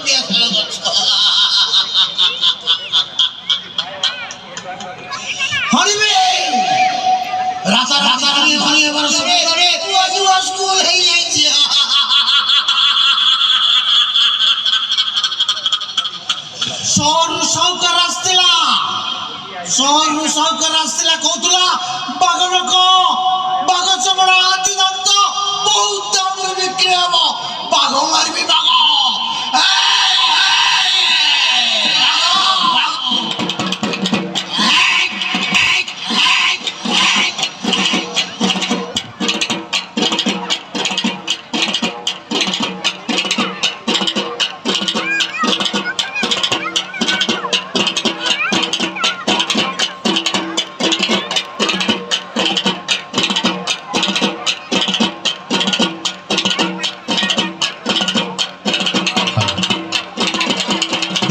ପିଆ ଖେଳ କରୁଛ ହଣିବେ ରାଜା ରାଜା ରାଣୀ ହଣି ହେବାର ସମୟରେ ପୁଅ ସ୍କୁଲ ହେଇଯାଇଛି ସହରରୁ ସାଉକାର ଆସିଥିଲା କହୁଥିଲା ବାଘ ଲୋକ ବାଘ ଚମଡ଼ା ଆଦି ଦାନ୍ତ ବହୁତ ଦାମରେ ବିକ୍ରି ହବ ବାଘ ମାରିବି ବାଘ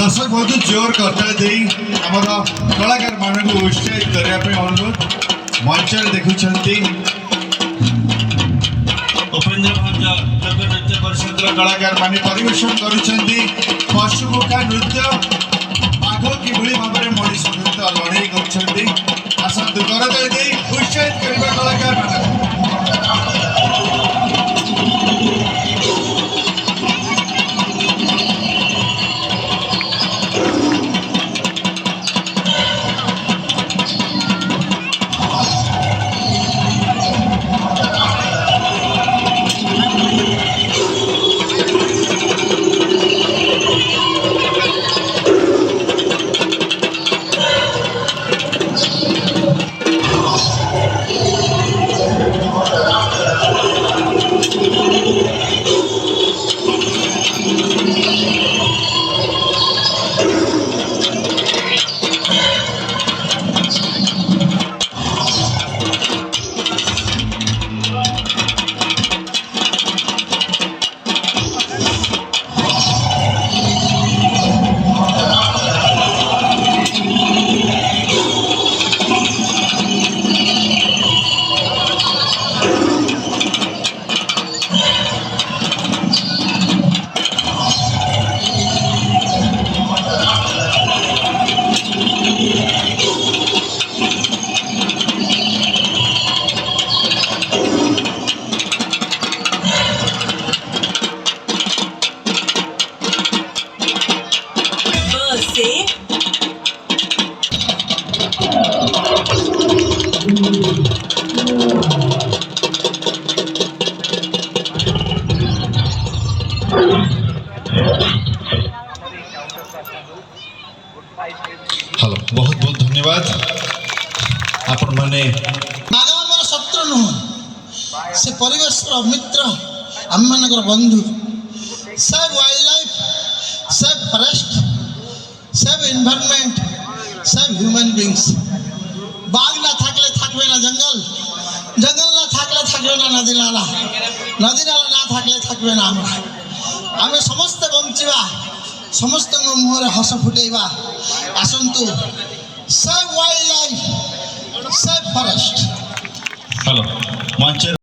दर्शक बहुत जोर करताल दे आमर कलाकार मानक उत्साहित करने अनुरोध मंच देखुं उपेन्द्र भंज लोक नृत्य परिषद कलाकार मान परिवेशन पशुमुखा नृत्य बाघ कि भाव में मनीष सहित लड़े करसतु करताल दे उत्साहित करने कलाकार मान हेलो बहुत बहुत धन्यवाद आपण माने बाघ आमर शत्रु नुह से परिवेश मित्र आम मानकर बंधु save wildlife save forest save environment save human beings बाघ ना थाकले थाकबे ना जंगल जंगल ना थाकले थाकबे ना नदी नाला ना थाकले थाकबे ना आम समस्त बंचिबा समस्त मुहर हस फुटेबा आसंतु save wildlife save forest हेलो मंच